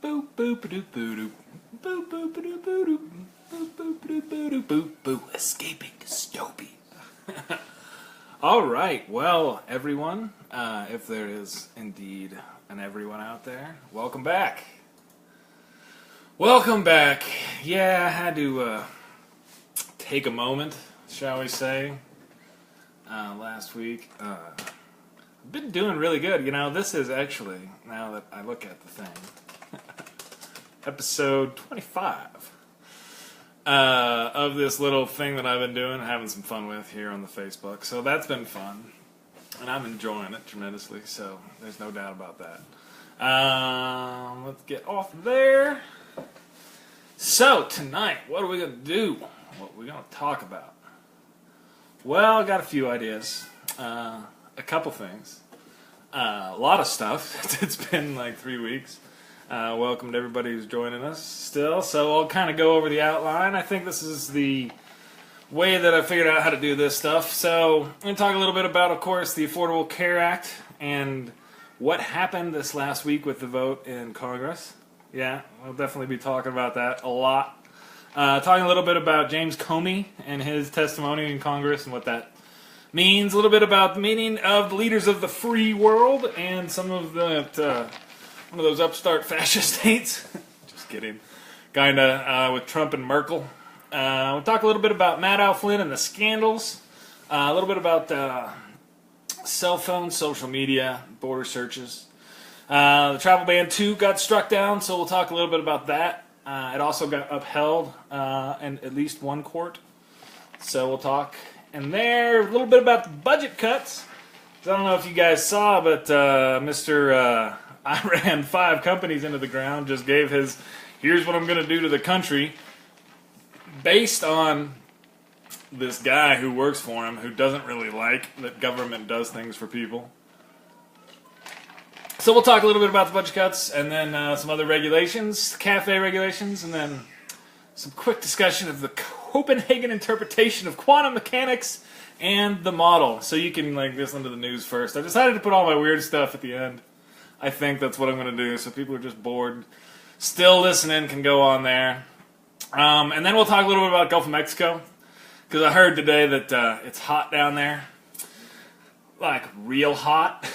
Boop boop doop boop boop boop doop boop boop boop boop boop boop. Escaping dystopia. All right, well, everyone, if there is indeed an everyone out there, welcome back. Welcome back. Yeah, I had to take a moment, shall we say, last week. I've been doing really good. You know, this is actually, now that I look at the thing, episode 25 of this little thing that I've been doing, having some fun with here on the Facebook. So that's been fun, and I'm enjoying it tremendously, so there's no doubt about that. Let's get off there. So, tonight, what are we going to do? What are we going to talk about? Well, I got a few ideas. A couple things. A lot of stuff. It's been like 3 weeks. Welcome to everybody who's joining us still. So I'll kind of go over the outline. I think this is the way that I figured out how to do this stuff. So I'm going to talk a little bit about, of course, the Affordable Care Act and what happened this last week with the vote in Congress. Yeah, we'll definitely be talking about that a lot. Talking a little bit about James Comey and his testimony in Congress and what that means. A little bit about the meaning of the leaders of the free world and some of the one of those upstart fascist states. Just kidding. Kind of with Trump and Merkel. We'll talk a little bit about Maddow, Flynn, and the scandals. A little bit about cell phones, social media, border searches. The travel ban 2 got struck down, so we'll talk a little bit about that. It also got upheld in at least one court. So we'll talk. And there, a little bit about the budget cuts. I don't know if you guys saw, but Mr. I ran 5 companies into the ground, just gave his, here's what I'm going to do to the country, based on this guy who works for him, who doesn't really like that government does things for people. So we'll talk a little bit about the budget cuts, and then some other regulations, cafe regulations, and then some quick discussion of the Copenhagen interpretation of quantum mechanics and the model. So you can like listen to the news first. I decided to put all my weird stuff at the end. I think that's what I'm going to do, so people are just bored, still listening, can go on there. And then we'll talk a little bit about Gulf of Mexico, because I heard today that it's hot down there, like real hot.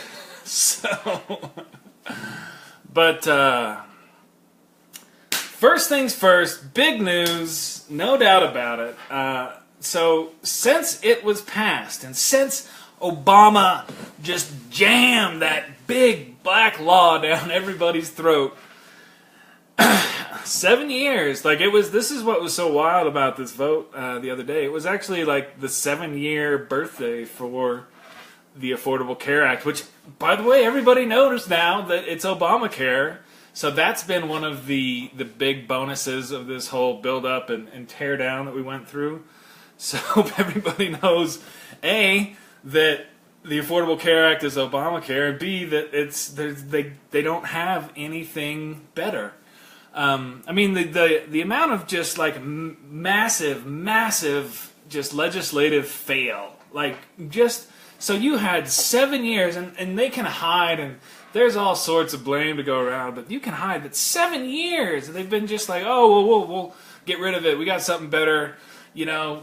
So, but first things first, big news, no doubt about it. So since it was passed, and since Obama just jammed that big black law down everybody's throat, 7 years, like it was, this is what was so wild about this vote the other day. It was actually like the 7-year birthday for the Affordable Care Act, which, by the way, everybody knows now that it's Obamacare. So that's been one of the big bonuses of this whole build-up and tear down that we went through. So everybody knows, A, that the Affordable Care Act is Obamacare, and B, that they don't have anything better. I mean, the amount of just like massive just legislative fail, like just. So you had 7 years, and they can hide, and there's all sorts of blame to go around, but you can hide that 7 years, and they've been just like, oh, well, we'll get rid of it, we got something better, you know,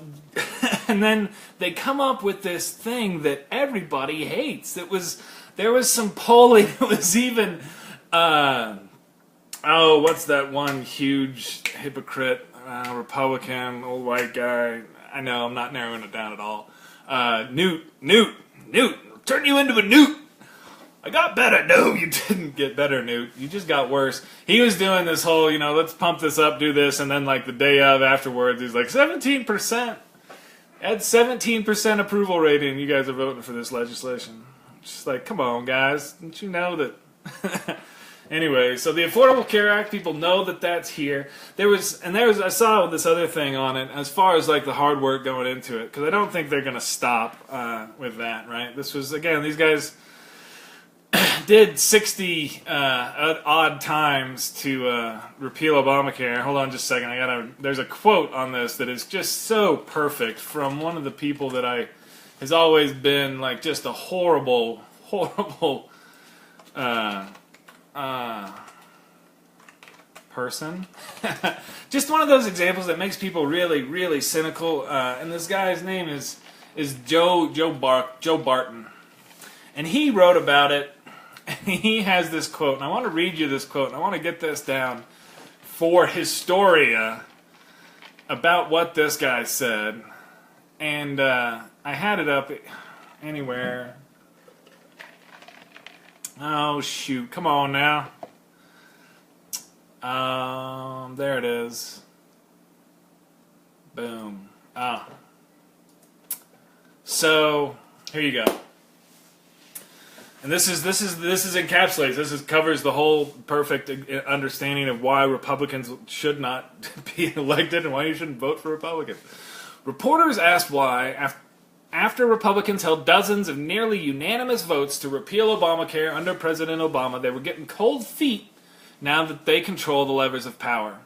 and then they come up with this thing that everybody hates. There was some polling, it was even, what's that one huge hypocrite, Republican, old white guy, I know, I'm not narrowing it down at all, Newt, turn you into a newt. I got better. No, you didn't get better, Newt. You just got worse. He was doing this whole, you know, let's pump this up, do this, and then like the day of afterwards, he's like 17%. Had 17% approval rating. You guys are voting for this legislation. Just like, come on, guys. Don't you know that? Anyway, so the Affordable Care Act, people know that that's here. I saw this other thing on it as far as like the hard work going into it, because I don't think they're going to stop with that, right? This was, again, these guys did 60 odd times to repeal Obamacare. Hold on just a second. There's a quote on this that is just so perfect from one of the people that has always been like just a horrible person. Just one of those examples that makes people really, really cynical. And this guy's name is Joe Barton. And he wrote about it. And he has this quote. And I want to read you this quote. And I want to get this down for Historia about what this guy said. And I had it up anywhere. Oh, shoot. Come on now. There it is. Boom. So, here you go. And this encapsulates. This covers the whole perfect understanding of why Republicans should not be elected and why you shouldn't vote for Republicans. Reporters asked why, after Republicans held dozens of nearly unanimous votes to repeal Obamacare under President Obama, they were getting cold feet now that they control the levers of power.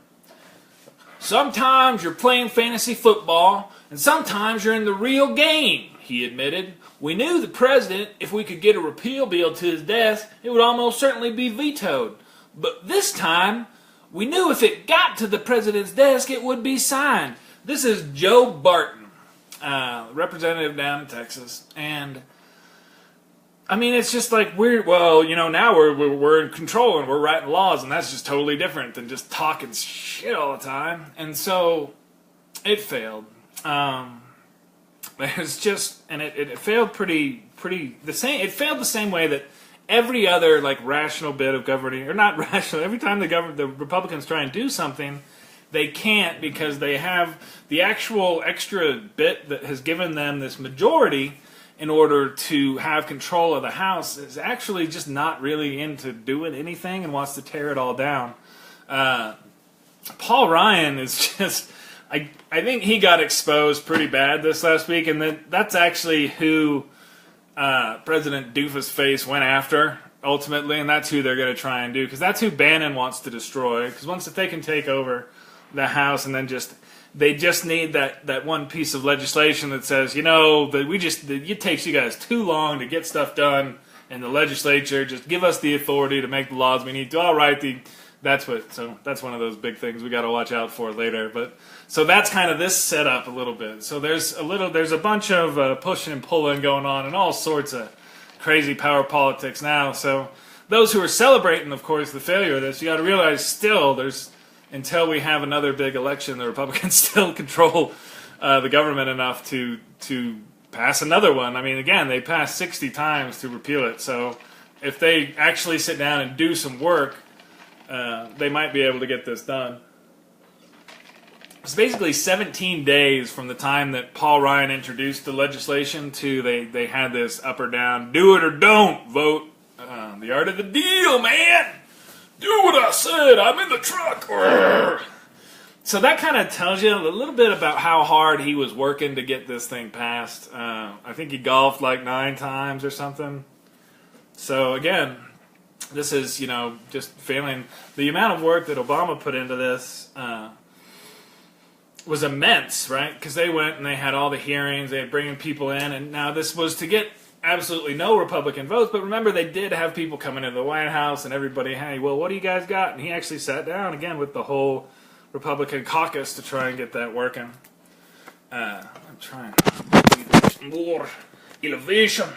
Sometimes you're playing fantasy football, and sometimes you're in the real game, he admitted. We knew the president, if we could get a repeal bill to his desk, it would almost certainly be vetoed. But this time, we knew if it got to the president's desk, it would be signed. This is Joe Barton, representative down in Texas, and I mean, it's just like now we're in control and we're writing laws, and that's just totally different than just talking shit all the time. And so it failed. It failed pretty the same. It failed the same way that every other rational bit of governing, or not rational. Every time the Republicans try and do something, they can't because they have the actual extra bit that has given them this majority in order to have control of the House is actually just not really into doing anything and wants to tear it all down. Paul Ryan is just... I think he got exposed pretty bad this last week, and that's actually who President Doofusface went after, ultimately, and that's who they're going to try and do, because that's who Bannon wants to destroy, because if they can take over the House and then they just need that one piece of legislation that says, it takes you guys too long to get stuff done in the legislature. Just give us the authority to make the laws we need to. All right, that's one of those big things we got to watch out for later. But so that's kind of this setup a little bit. So there's a bunch of pushing and pulling going on and all sorts of crazy power politics now. So those who are celebrating, of course, the failure of this, you got to realize still until we have another big election, the Republicans still control the government enough to pass another one. I mean, again, they passed 60 times to repeal it. So if they actually sit down and do some work, they might be able to get this done. It's basically 17 days from the time that Paul Ryan introduced the legislation to they had this up or down, do it or don't vote. The art of the deal, man. Do what I said. I'm in the truck. So that kind of tells you a little bit about how hard he was working to get this thing passed. I think he golfed 9 times or something. So again, this is, just failing. The amount of work that Obama put into this was immense, right? Because they went and they had all the hearings, they had bringing people in, and now this was to get absolutely no Republican votes, but remember they did have people coming into the White House and everybody, hey, well, what do you guys got? And he actually sat down again with the whole Republican caucus to try and get that working. I'm trying more elevation.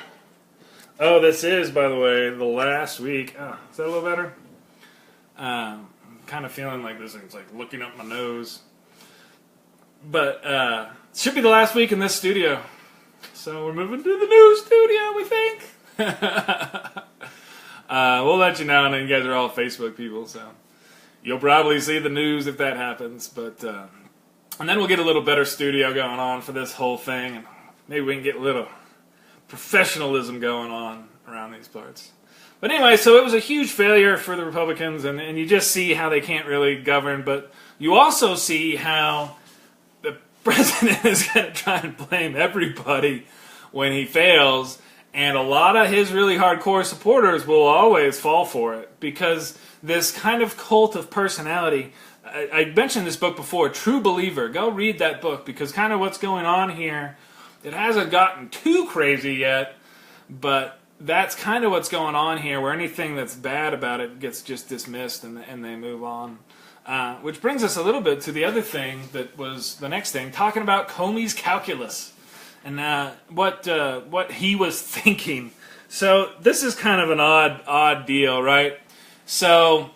Oh, this is, by the way, the last week. Oh, is that a little better? Kind of feeling like this thing's looking up my nose. But it should be the last week in this studio. So we're moving to the new studio, we think. We'll let you know, and then you guys are all Facebook people, so you'll probably see the news if that happens. But and then we'll get a little better studio going on for this whole thing, and maybe we can get a little professionalism going on around these parts. But anyway, so it was a huge failure for the Republicans, and you just see how they can't really govern, but you also see how the president is going to try and blame everybody when he fails, and a lot of his really hardcore supporters will always fall for it, because this kind of cult of personality, I mentioned this book before, True Believer. Go read that book, because kind of what's going on here, it hasn't gotten too crazy yet, but that's kind of what's going on here, where anything that's bad about it gets just dismissed and they move on. Which brings us a little bit to the other thing that was the next thing, talking about Comey's calculus and what he was thinking. So this is kind of an odd deal, right? So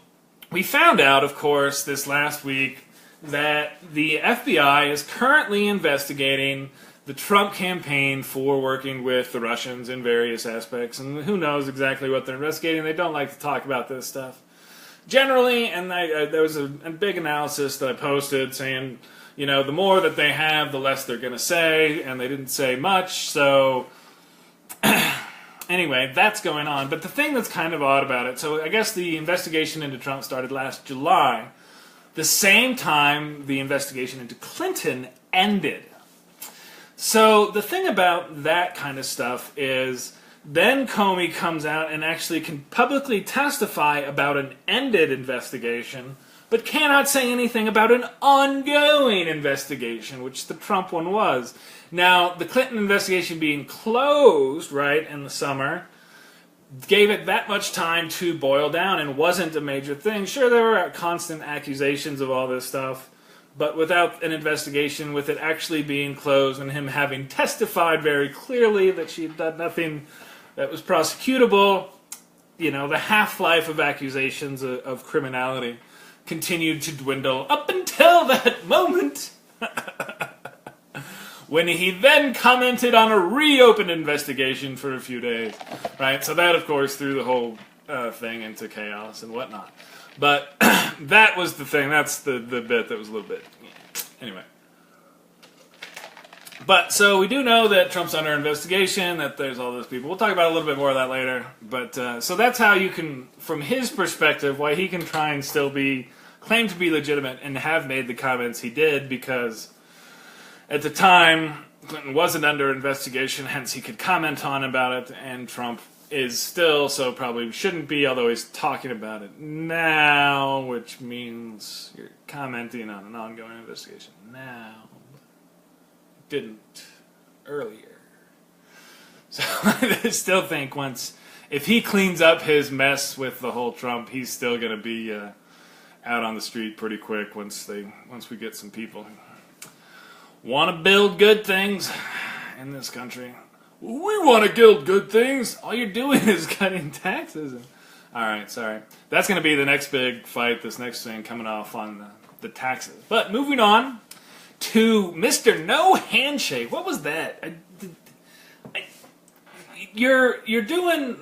we found out, of course, this last week that the FBI is currently investigating the Trump campaign for working with the Russians in various aspects, and who knows exactly what they're investigating. They don't like to talk about this stuff generally, and there was a big analysis that I posted saying, the more that they have, the less they're going to say, and they didn't say much, so anyway, that's going on. But the thing that's kind of odd about it, so I guess the investigation into Trump started last July, the same time the investigation into Clinton ended. So the thing about that kind of stuff is then Comey comes out and actually can publicly testify about an ended investigation, but cannot say anything about an ongoing investigation, which the Trump one was. Now, the Clinton investigation being closed, right, in the summer, gave it that much time to boil down and wasn't a major thing. Sure, there were constant accusations of all this stuff, but without an investigation, with it actually being closed and him having testified very clearly that she had done nothing that was prosecutable, the half-life of accusations of criminality continued to dwindle up until that moment when he then commented on a reopened investigation for a few days, right? So that, of course, threw the whole thing into chaos and whatnot. But that was the thing. That's the bit that was a little bit... Anyway. But, so we do know that Trump's under investigation, that there's all those people. We'll talk about a little bit more of that later. But, so that's how you can, from his perspective, why he can try and still claim to be legitimate and have made the comments he did, because at the time, Clinton wasn't under investigation, hence he could comment on about it, and Trump is still, so probably shouldn't be, although he's talking about it now, which means you're commenting on an ongoing investigation now. Didn't earlier. So I still think if he cleans up his mess with the whole Trump, he's still going to be out on the street pretty quick once we get some people who want to build good things in this country. We want to build good things. All you're doing is cutting taxes. All right, sorry. That's going to be the next big fight, this next thing coming off on the taxes. But moving on to Mr. No Handshake. What was that? You're doing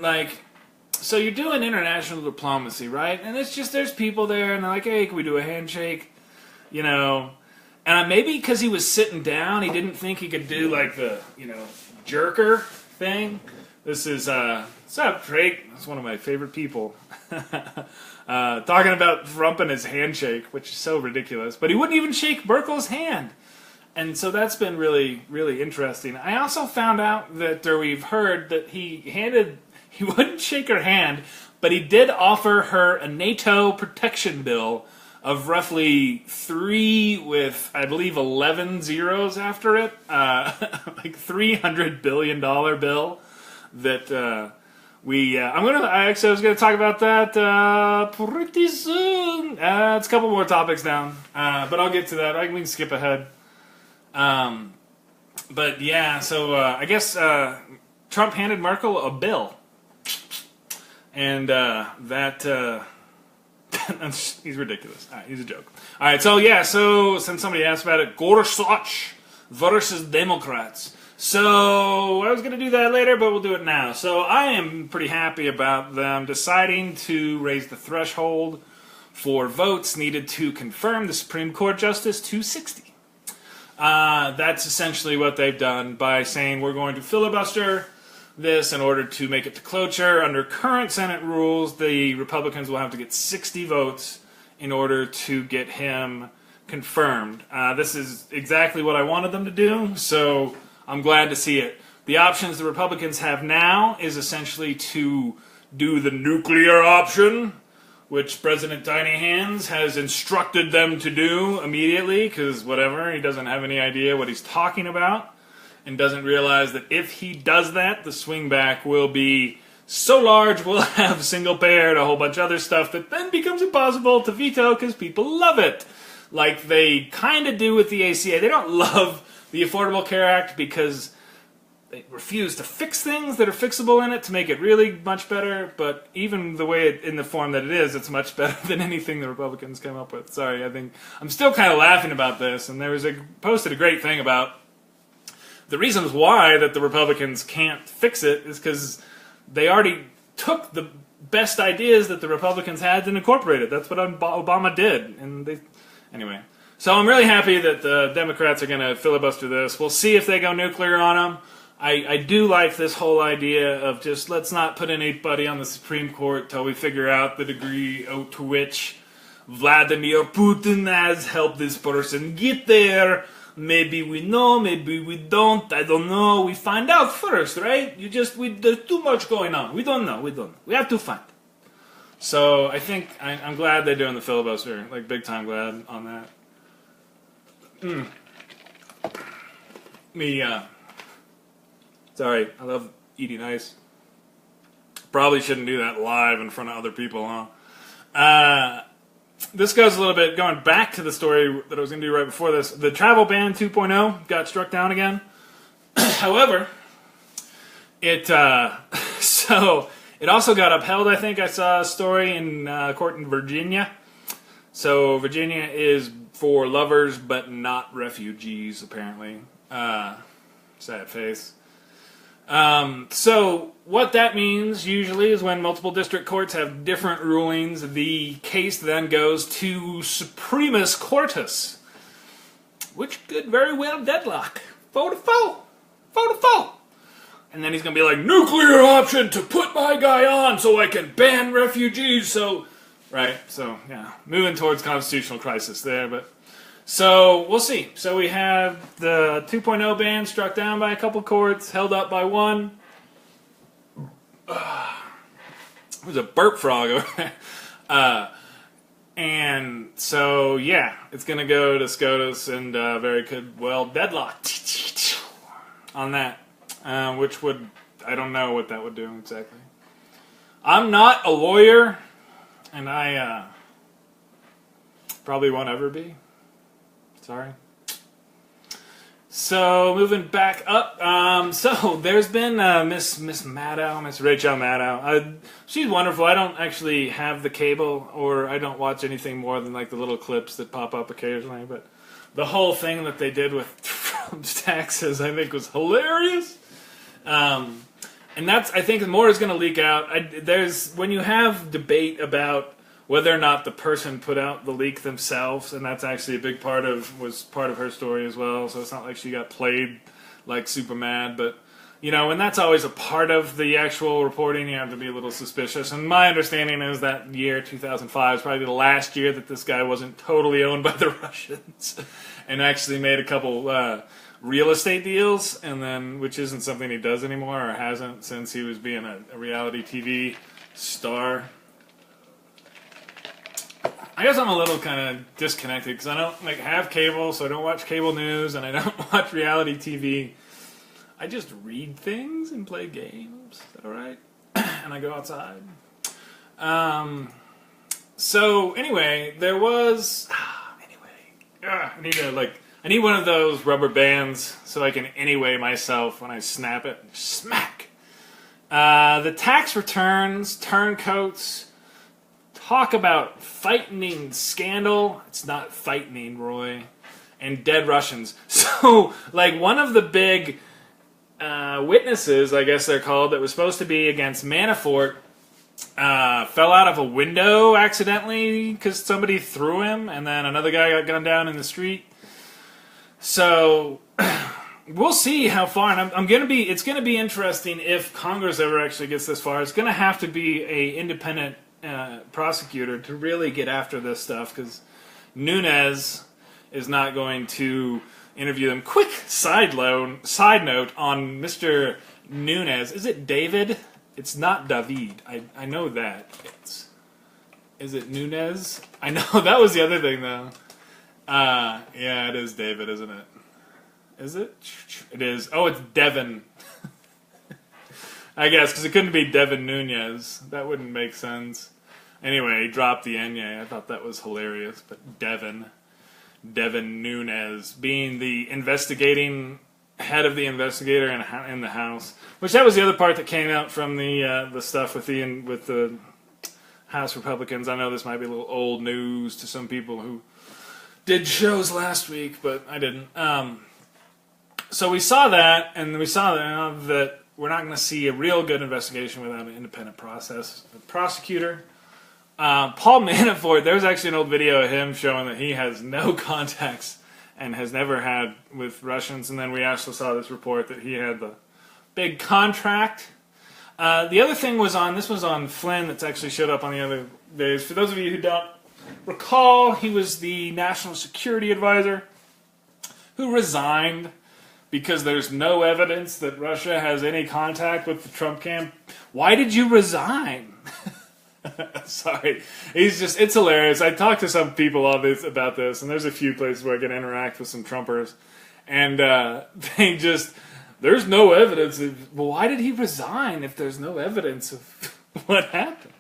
so you're doing international diplomacy, right? And it's just there's people there and they're like, hey, can we do a handshake? And maybe because he was sitting down, he didn't think he could do the jerker thing. This is what's up, Drake? That's one of my favorite people. Talking about Trump and his handshake, which is so ridiculous. But he wouldn't even shake Merkel's hand. And so that's been really, really interesting. I also found out that, or we've heard, that he wouldn't shake her hand, but he did offer her a NATO protection bill of roughly 3 with, I believe, 11 zeros after it. $300 billion bill that I was going to talk about that pretty soon. It's a couple more topics down, but I'll get to that. We can skip ahead. But yeah, so I guess Trump handed Merkel a bill, and he's ridiculous. All right, he's a joke. All right, so since somebody asked about it, Gorsuch versus Democrats. So I was going to do that later, but we'll do it now. So I am pretty happy about them deciding to raise the threshold for votes needed to confirm the Supreme Court Justice to 60. That's essentially what they've done by saying we're going to filibuster this in order to make it to cloture. Under current Senate rules, the Republicans will have to get 60 votes in order to get him confirmed. This is exactly what I wanted them to do, so I'm glad to see it. The options the Republicans have now is essentially to do the nuclear option, which President Tiny Hands has instructed them to do immediately, because whatever, he doesn't have any idea what he's talking about, and doesn't realize that if he does that, the swing back will be so large we'll have single payer and a whole bunch of other stuff that then becomes impossible to veto because people love it. Like they kind of do with the ACA. They don't love the Affordable Care Act because they refuse to fix things that are fixable in it to make it really much better, but even the way in the form that it is, it's much better than anything the Republicans came up with. Sorry, I think I'm still kind of laughing about this, and there was posted a great thing about the reasons why that the Republicans can't fix it is because they already took the best ideas that the Republicans had and incorporated. That's what Obama did, and anyway. So I'm really happy that the Democrats are going to filibuster this. We'll see if they go nuclear on them. I do like this whole idea of just let's not put anybody on the Supreme Court till we figure out the degree to which Vladimir Putin has helped this person get there. Maybe we know, maybe we don't. I don't know. We find out first, right? There's too much going on. We don't know. We have to find. So I think I'm glad they're doing the filibuster. Like big time glad on that. Sorry, I love eating ice. Probably shouldn't do that live in front of other people, huh? This goes a little bit, going back to the story that I was going to do right before this. The travel ban 2.0 got struck down again. However, it also got upheld, I think. I saw a story in court in Virginia. So Virginia is for lovers, but not refugees, apparently. Sad face. So what that means usually is when multiple district courts have different rulings, the case then goes to Supremus Courtus, which could very well deadlock. 4-4. 4-4. And then he's going to be like, nuclear option to put my guy on so I can ban refugees. Right, yeah, moving towards constitutional crisis there, but so we'll see. So we have the 2.0 ban struck down by a couple courts, held up by one. There's a burp frog over there. And so, yeah, it's going to go to SCOTUS and very could well deadlock on that, which would, I don't know what that would do exactly. I'm not a lawyer, and I probably won't ever be. Sorry. So moving back up, so there's been Miss Maddow, Miss Rachel Maddow. She's wonderful. I don't actually have the cable, or I don't watch anything more than like the little clips that pop up occasionally. But the whole thing that they did with Trump's taxes, I think, was hilarious. And that's, I think, more is going to leak out. When you have debate about whether or not the person put out the leak themselves, and that's actually a big was part of her story as well, so it's not like she got played like super mad, but, and that's always a part of the actual reporting, you have to be a little suspicious, and my understanding is that year, 2005, is probably the last year that this guy wasn't totally owned by the Russians, and actually made a couple real estate deals, and then, which isn't something he does anymore, or hasn't since he was being a reality TV star. I guess I'm a little kind of disconnected because I don't have cable, so I don't watch cable news, and I don't watch reality TV. I just read things and play games. Is that all right? And I go outside. So anyway, there was. I need one of those rubber bands so I can anyway myself when I snap it. Smack. The tax returns, turncoats. Talk about frightening scandal. It's not frightening, Roy. And dead Russians. So, one of the big witnesses, I guess they're called, that was supposed to be against Manafort, fell out of a window accidentally because somebody threw him, and then another guy got gunned down in the street. So, we'll see how far. And it's going to be interesting if Congress ever actually gets this far. It's going to have to be an independent prosecutor to really get after this stuff, because Nunes is not going to interview them. Quick side note on Mr. Nunes. Is it David? It's not David. I know that. Is it Nunes? I know that was the other thing though. Yeah, it is David, isn't it? Is it? It is. Oh, it's Devin. I guess, because it couldn't be Devin Nunes. That wouldn't make sense. Anyway, he dropped the Enye. I thought that was hilarious. But Devin Nunes, being the investigating head of the investigator in the House, which that was the other part that came out from the stuff with the House Republicans. I know this might be a little old news to some people who did shows last week, but I didn't. So we saw that, and we saw that we're not going to see a real good investigation without an independent prosecutor. Paul Manafort, there was actually an old video of him showing that he has no contacts and has never had with Russians, and then we also saw this report that he had the big contract. The other thing was this was on Flynn, that's actually showed up on the other days. For those of you who don't recall, he was the national security advisor who resigned because there's no evidence that Russia has any contact with the Trump camp. Why did you resign? Sorry. It's hilarious. I talked to some people about this, and there's a few places where I can interact with some Trumpers, and there's no evidence of, well, why did he resign if there's no evidence of what happened?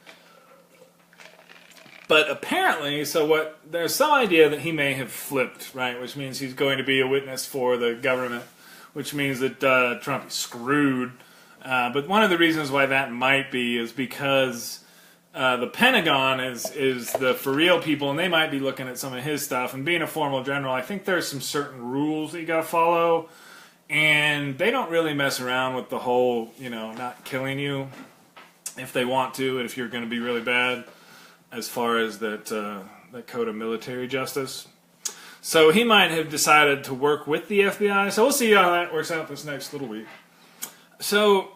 But apparently, there's some idea that he may have flipped, right? Which means he's going to be a witness for the government, which means that Trump is screwed. But one of the reasons why that might be is because the Pentagon is the for real people, and they might be looking at some of his stuff. And being a formal general, I think there's some certain rules that you got to follow, and they don't really mess around with the whole, not killing you if they want to, and if you're going to be really bad, as far as that code of military justice. So he might have decided to work with the FBI. So we'll see how that works out this next little week. So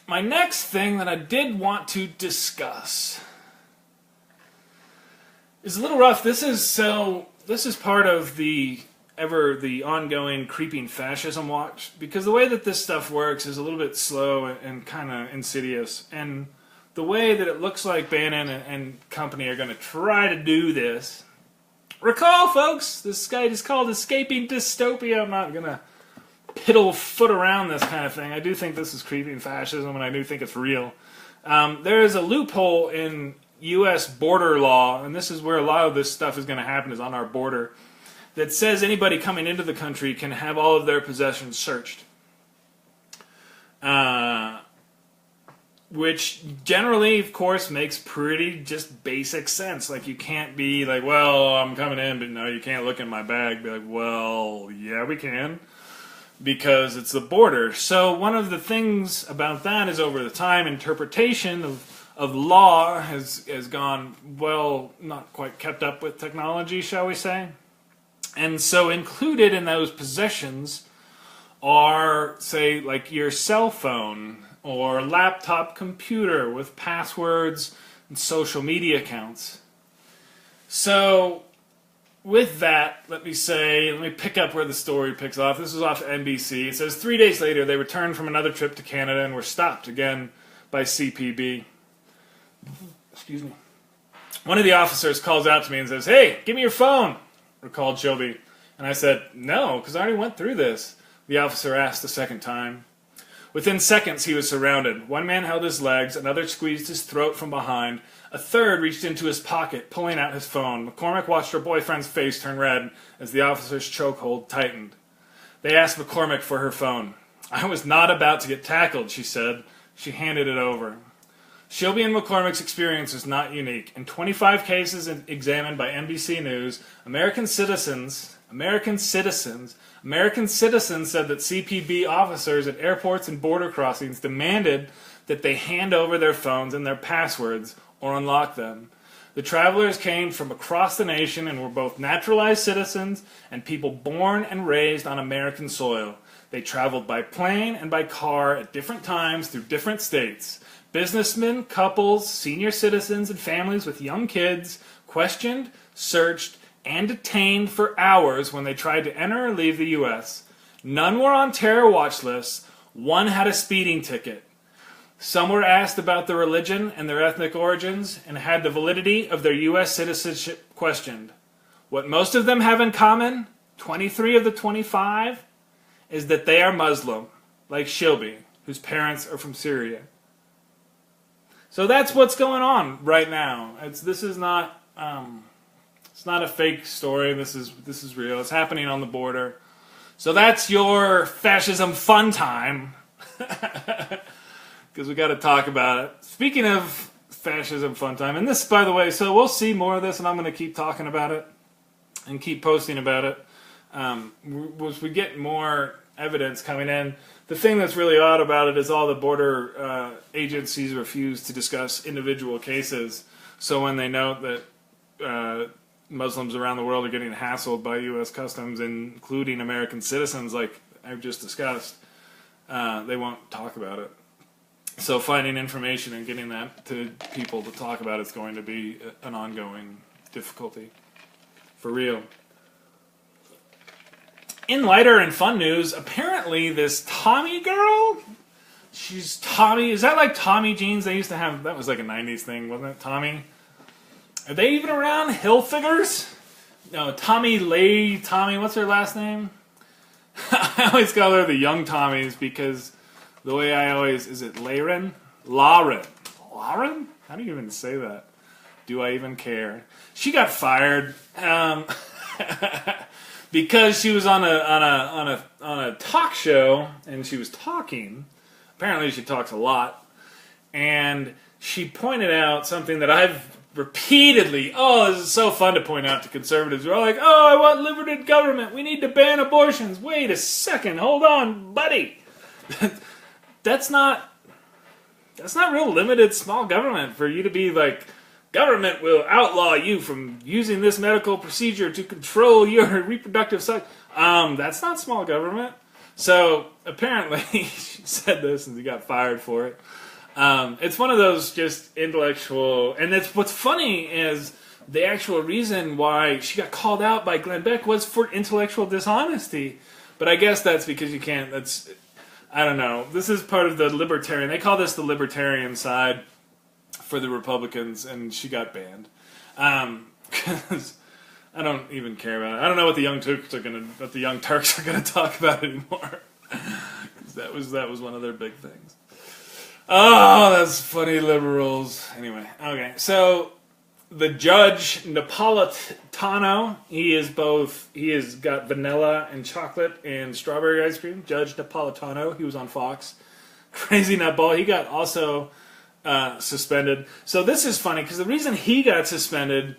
my next thing that I did want to discuss is a little rough. This is part of the ongoing creeping fascism watch, because the way that this stuff works is a little bit slow and kind of insidious. And the way that it looks like Bannon and company are going to try to do this. Recall, folks, this guy is called Escaping Dystopia. I'm not going to piddle foot around this kind of thing. I do think this is creeping fascism, and I do think it's real. There is a loophole in U.S. border law, and this is where a lot of this stuff is going to happen, is on our border, that says anybody coming into the country can have all of their possessions searched. Which generally, of course, makes pretty just basic sense. Like, you can't be like, well, I'm coming in, but no, you can't look in my bag. Be like, well, yeah, we can, because it's the border. So one of the things about that is, over the time, interpretation of law has gone, well, not quite kept up with technology, shall we say. And so included in those possessions are, say, like your cell phone or laptop computer with passwords and social media accounts. So with that, let me pick up where the story picks off. This is off NBC. It says 3 days later, they returned from another trip to Canada and were stopped again by CPB. Excuse me. One of the officers calls out to me and says, "Hey, give me your phone," recalled Shelby. And I said, "No, because I already went through this," the officer asked the second time. Within seconds, he was surrounded. One man held his legs, another squeezed his throat from behind, a third reached into his pocket, pulling out his phone. McCormick watched her boyfriend's face turn red as the officer's chokehold tightened. They asked McCormick for her phone. "I was not about to get tackled," she said. She handed it over. Shelby and McCormick's experience is not unique. In 25 cases examined by NBC News, American citizens said that CPB officers at airports and border crossings demanded that they hand over their phones and their passwords or unlock them. The travelers came from across the nation and were both naturalized citizens and people born and raised on American soil. They traveled by plane and by car at different times through different states. Businessmen, couples, senior citizens, and families with young kids questioned, searched, and detained for hours when they tried to enter or leave the U.S. None were on terror watch lists. One had a speeding ticket. Some were asked about their religion and their ethnic origins and had the validity of their U.S. citizenship questioned. What most of them have in common, 23 of the 25, is that they are Muslim, like Shelby, whose parents are from Syria. So that's what's going on right now. This is not it's not a fake story. This is real. It's happening on the border. So that's your fascism fun time. Because we got to talk about it. Speaking of fascism fun time, and this, by the way, so we'll see more of this, and I'm going to keep talking about it and keep posting about it. As we get more evidence coming in, the thing that's really odd about it is all the border agencies refuse to discuss individual cases. So when they note that Muslims around the world are getting hassled by U.S. Customs, including American citizens, like I've just discussed, they won't talk about it. So finding information and getting that to people to talk about it's going to be an ongoing difficulty. For real. In lighter and fun news, apparently this Tommy girl, she's Tommy, is that like Tommy jeans they used to have? That was like a 90s thing, wasn't it? Tommy? Are they even around? Hilfigers? No, Tommy, what's her last name? I always call her the young Tommies because the way I always, is it Lauren? Lauren? How do you even say that? Do I even care? She got fired because she was on a talk show and she was talking. Apparently she talks a lot. And she pointed out something that I've repeatedly, this is so fun to point out to conservatives. We're all like, I want limited government. We need to ban abortions. Wait a second. Hold on, buddy. That's not real limited small government for you to be like, government will outlaw you from using this medical procedure to control your reproductive cycle. That's not small government. So apparently she said this and she got fired for it. It's one of those just intellectual, and what's funny is the actual reason why she got called out by Glenn Beck was for intellectual dishonesty. But I guess that's because you can't, I don't know. This is part of the libertarian, they call this the libertarian side for the Republicans, and she got banned. Because I don't even care about it. I don't know what the Young Turks are gonna talk about anymore. Because that was one of their big things. Oh, that's funny, liberals. Anyway, okay. So the judge Napolitano, he has got vanilla and chocolate and strawberry ice cream. Judge Napolitano, he was on Fox. Crazy nutball. He got also suspended. So this is funny because the reason he got suspended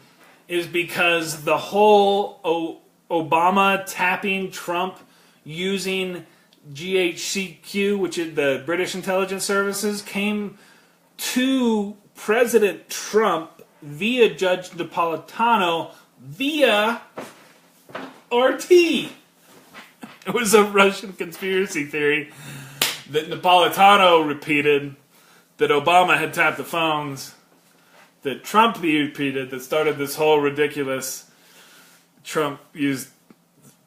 is because the whole Obama tapping Trump using GHQ, which is the British intelligence services, came to President Trump via Judge Napolitano via RT. It was a Russian conspiracy theory that Napolitano repeated, that Obama had tapped the phones, that Trump repeated, that started this whole ridiculous Trump used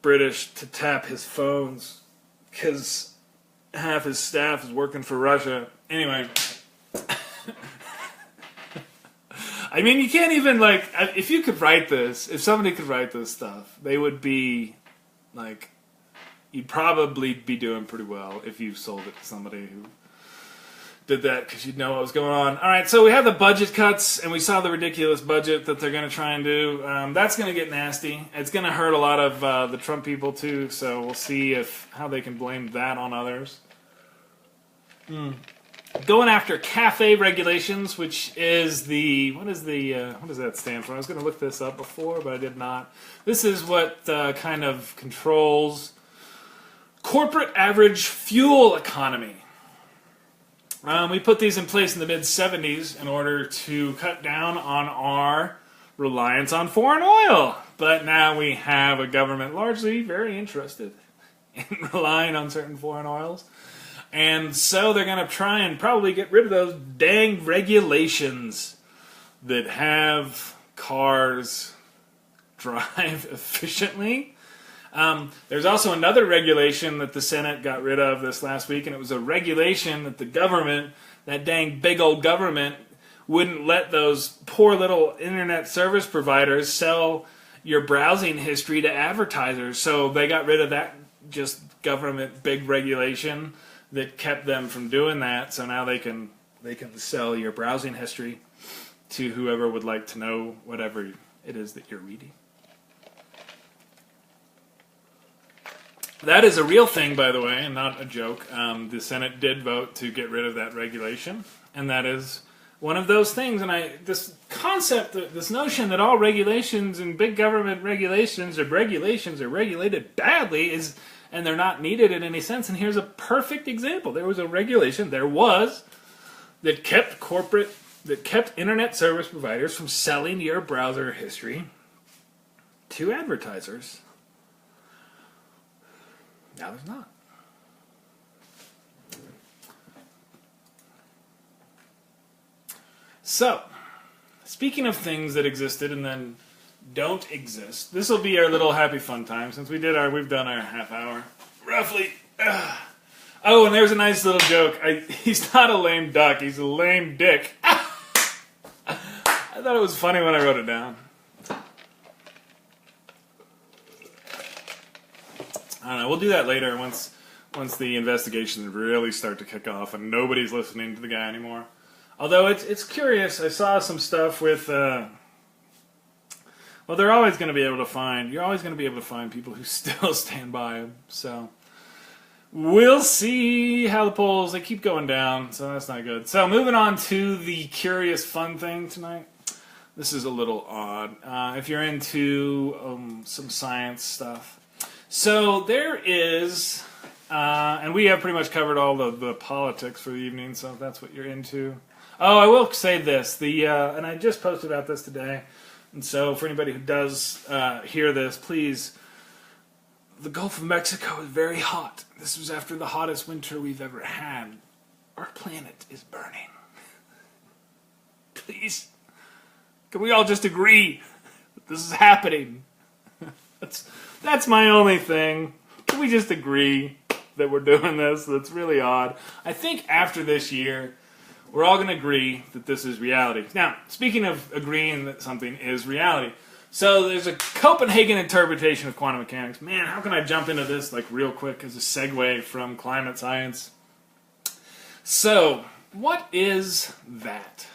British to tap his phones because half his staff is working for Russia. Anyway. I mean, you can't even, like, if you could write this, if somebody could write this stuff, they would be, like, you'd probably be doing pretty well if you sold it to somebody who did that because you'd know what was going on. All right, so we have the budget cuts, and we saw the ridiculous budget that they're going to try and do. That's going to get nasty. It's going to hurt a lot of the Trump people, too, so we'll see how they can blame that on others. Going after cafe regulations, which is what does that stand for? I was going to look this up before, but I did not. This is what kind of controls corporate average fuel economy. We put these in place in the mid-'70s in order to cut down on our reliance on foreign oil. But now we have a government largely very interested in relying on certain foreign oils. And so they're going to try and probably get rid of those dang regulations that have cars drive efficiently. There's also another regulation that the Senate got rid of this last week, and it was a regulation that the government, that dang big old government, wouldn't let those poor little internet service providers sell your browsing history to advertisers. So they got rid of that just government big regulation that kept them from doing that. So now they can sell your browsing history to whoever would like to know whatever it is that you're reading. That is a real thing, by the way, and not a joke. The Senate did vote to get rid of that regulation, and that is one of those things. And this concept, this notion that all regulations and big government regulations are regulated badly and they're not needed in any sense. And here's a perfect example. There was a regulation, that kept internet service providers from selling your browser history to advertisers. Now there's not. So, speaking of things that existed and then don't exist, this will be our little happy fun time since we've done our half hour, roughly. Oh, and there's a nice little joke. He's not a lame duck, he's a lame dick. I thought it was funny when I wrote it down. I don't know, we'll do that later once the investigations really start to kick off and nobody's listening to the guy anymore. Although it's curious, I saw some stuff with, well, you're always going to be able to find people who still stand by him, so we'll see how the polls, they keep going down, so that's not good. So moving on to the curious fun thing tonight. This is a little odd. If you're into some science stuff. So there is, and we have pretty much covered all the politics for the evening, so if that's what you're into. Oh, I will say this, and I just posted about this today, and so for anybody who does hear this, please, the Gulf of Mexico is very hot. This was after the hottest winter we've ever had. Our planet is burning. Please, can we all just agree that this is happening? That's my only thing. Can we just agree that we're doing this? That's really odd. I think after this year, we're all going to agree that this is reality. Now, speaking of agreeing that something is reality, so there's a Copenhagen interpretation of quantum mechanics. Man, how can I jump into this like real quick as a segue from climate science? So, what is that?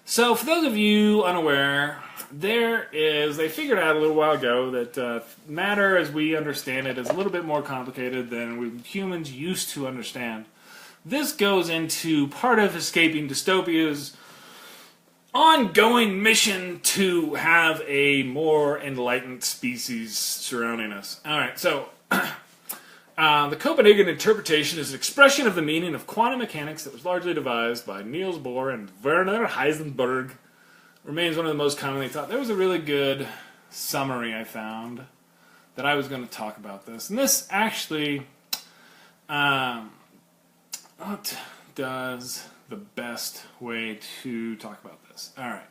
So, for those of you unaware, they figured out a little while ago that matter as we understand it is a little bit more complicated than humans used to understand. This goes into part of Escaping Dystopia's ongoing mission to have a more enlightened species surrounding us. Alright, so the Copenhagen interpretation is an expression of the meaning of quantum mechanics that was largely devised by Niels Bohr and Werner Heisenberg. Remains one of the most commonly taught. There was a really good summary I found that I was going to talk about this. And this actually, what does the best way to talk about this? Alright.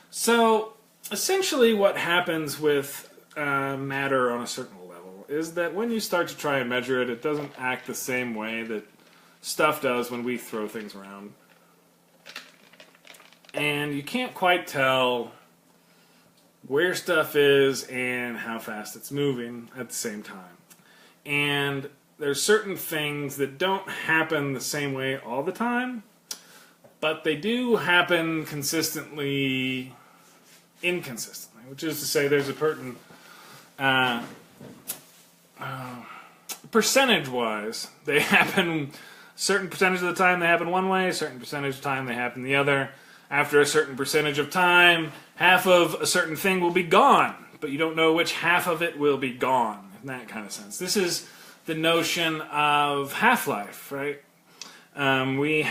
So, essentially what happens with matter on a certain level is that when you start to try and measure it, it doesn't act the same way that stuff does when we throw things around. And you can't quite tell where stuff is and how fast it's moving at the same time. And there's certain things that don't happen the same way all the time, but they do happen inconsistently, which is to say there's a certain percentage-wise, they happen, certain percentage of the time they happen one way, a certain percentage of the time they happen the other. After a certain percentage of time, half of a certain thing will be gone, but you don't know which half of it will be gone, in that kind of sense. This is the notion of half-life, right? We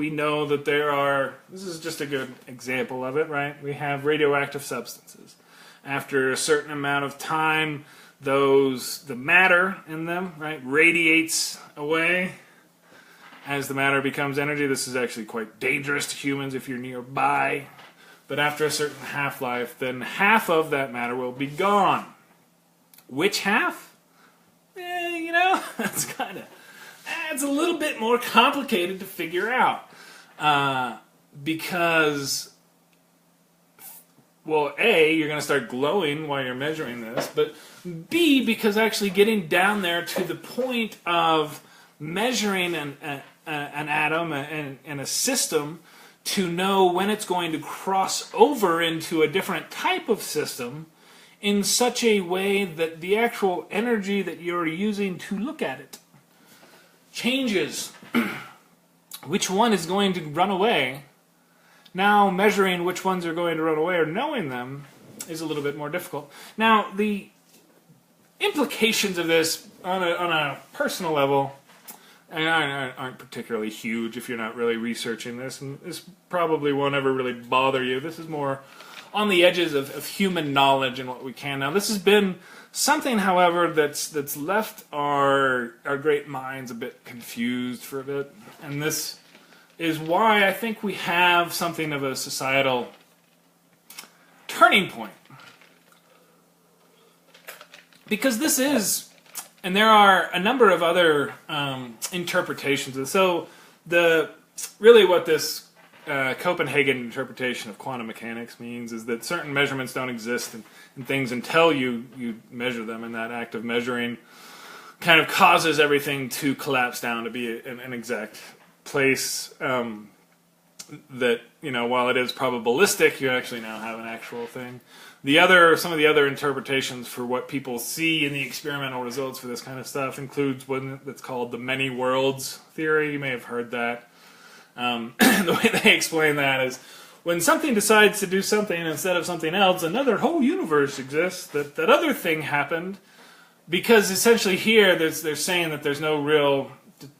know that there are, this is just a good example of it, right? We have radioactive substances. After a certain amount of time, the matter in them, right, radiates away. As the matter becomes energy, this is actually quite dangerous to humans if you're nearby. But after a certain half-life, then half of that matter will be gone. Which half? It's a little bit more complicated to figure out. Because, well, A, you're going to start glowing while you're measuring this, but B, because actually getting down there to the point of measuring an atom and a system to know when it's going to cross over into a different type of system in such a way that the actual energy that you're using to look at it changes. Which one is going to run away? Now, measuring which ones are going to run away or knowing them is a little bit more difficult. Now, the implications of this on a personal level aren't particularly huge if you're not really researching this, and this probably won't ever really bother you. This is more on the edges of human knowledge and what we can. Now, this has been something, however, that's left our great minds a bit confused for a bit, and this is why I think we have something of a societal turning point. Because this is, and there are a number of other interpretations. So really what this Copenhagen interpretation of quantum mechanics means is that certain measurements don't exist in things until you measure them, and that act of measuring kind of causes everything to collapse down to be an exact place that, while it is probabilistic, you actually now have an actual thing. Some of the other interpretations for what people see in the experimental results for this kind of stuff includes one that's called the many worlds theory. You may have heard that. The way they explain that is when something decides to do something instead of something else, another whole universe exists. That other thing happened because essentially here they're saying that there's no real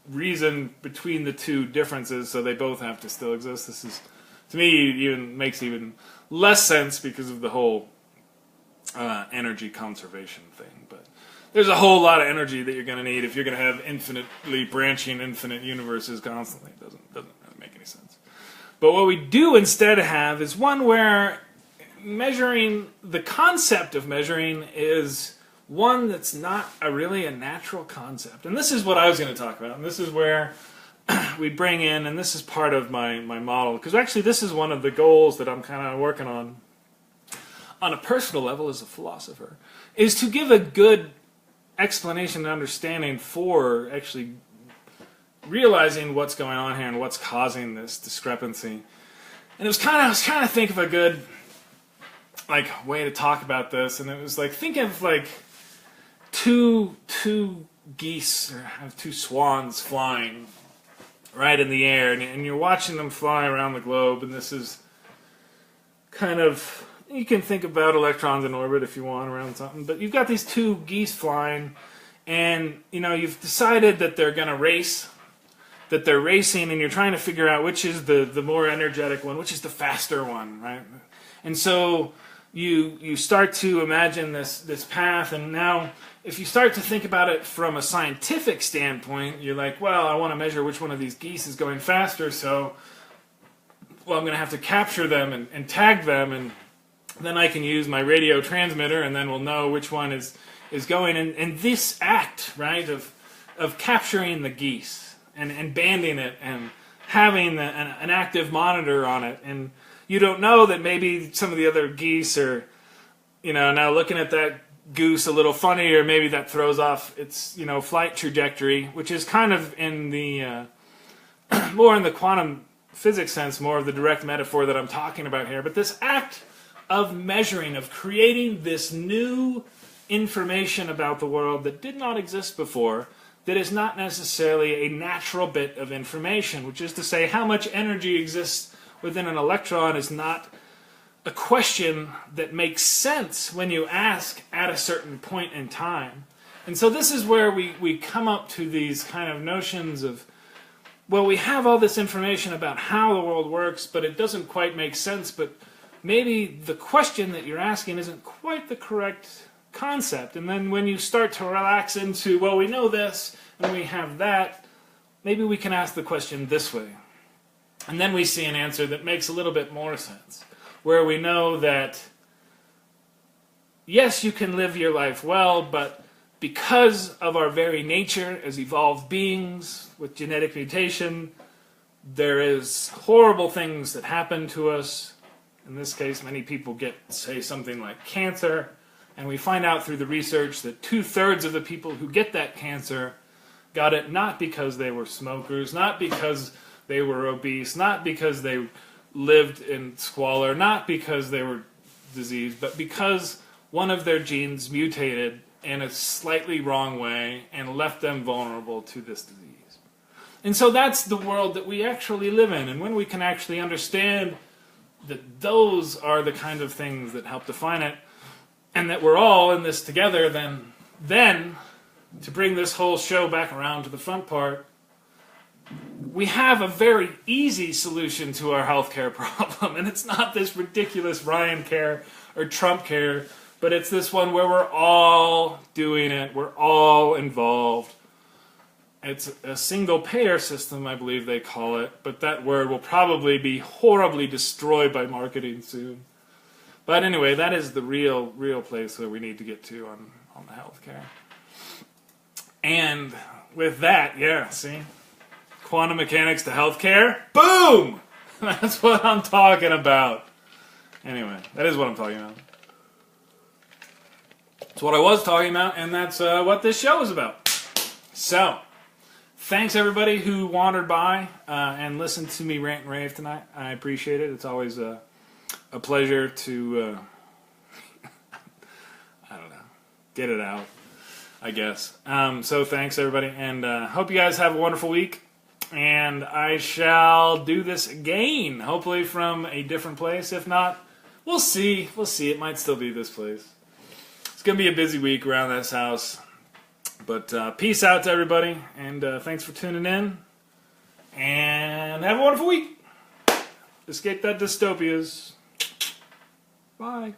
reason between the two differences, so they both have to still exist. This is, to me, makes even less sense because of the whole energy conservation thing. But there's a whole lot of energy that you're going to need if you're going to have infinitely branching, infinite universes constantly. It doesn't really make any sense. But what we do instead have is one where the concept of measuring is one that's not really a natural concept. And this is what I was going to talk about. And this is where we bring in, and this is part of my model, because actually this is one of the goals that I'm kind of working on a personal level as a philosopher, is to give a good explanation and understanding for actually realizing what's going on here and what's causing this discrepancy. And I was trying to think of a good way to talk about this, and it was think of two geese, or have two swans flying right in the air, and you're watching them fly around the globe, and this is kind of, you can think about electrons in orbit if you want around something, but you've got these two geese flying, and you've decided that they're going to race, that they're racing, and you're trying to figure out which is the more energetic one, which is the faster one, right? And so you start to imagine this path, and now if you start to think about it from a scientific standpoint, you're like, well, I want to measure which one of these geese is going faster, so I'm going to have to capture them and tag them, and then I can use my radio transmitter, and then we'll know which one is going. And this act, right, of capturing the geese and banding it and having an active monitor on it, and you don't know that maybe some of the other geese are, now looking at that goose a little funny, or maybe that throws off its, flight trajectory, which is kind of in the more in the quantum physics sense, more of the direct metaphor that I'm talking about here. But this act of measuring, of creating this new information about the world that did not exist before, that is not necessarily a natural bit of information, which is to say how much energy exists within an electron is not a question that makes sense when you ask at a certain point in time. And so this is where we come up to these kind of notions of, well, we have all this information about how the world works, but it doesn't quite make sense, but maybe the question that you're asking isn't quite the correct concept. And then when you start to relax into, well, we know this, and we have that, maybe we can ask the question this way. And then we see an answer that makes a little bit more sense, where we know that, yes, you can live your life well, but because of our very nature as evolved beings with genetic mutation, there is horrible things that happen to us. In this case, many people get, say, something like cancer, and we find out through the research that 2/3 of the people who get that cancer got it not because they were smokers, not because they were obese, not because they lived in squalor, not because they were diseased, but because one of their genes mutated in a slightly wrong way and left them vulnerable to this disease. And so that's the world that we actually live in. And when we can actually understand that those are the kind of things that help define it, and that we're all in this together, then to bring this whole show back around to the front part, we have a very easy solution to our healthcare problem. And it's not this ridiculous Ryan care or Trump care, but it's this one where we're all doing it, we're all involved. It's a single-payer system, I believe they call it, but that word will probably be horribly destroyed by marketing soon. But anyway, that is the real place where we need to get to on the healthcare. And with that, yeah, see? Quantum mechanics to healthcare? Boom! That's what I'm talking about. Anyway, that is what I'm talking about. It's what I was talking about, and that's what this show is about. So, thanks everybody who wandered by and listened to me rant and rave tonight. I appreciate it. It's always a pleasure to, I don't know, get it out, I guess. So thanks everybody, and hope you guys have a wonderful week. And I shall do this again, hopefully from a different place. If not, we'll see. We'll see. It might still be this place. It's going to be a busy week around this house. But peace out to everybody, and thanks for tuning in. And have a wonderful week. Escape that dystopias. Bye.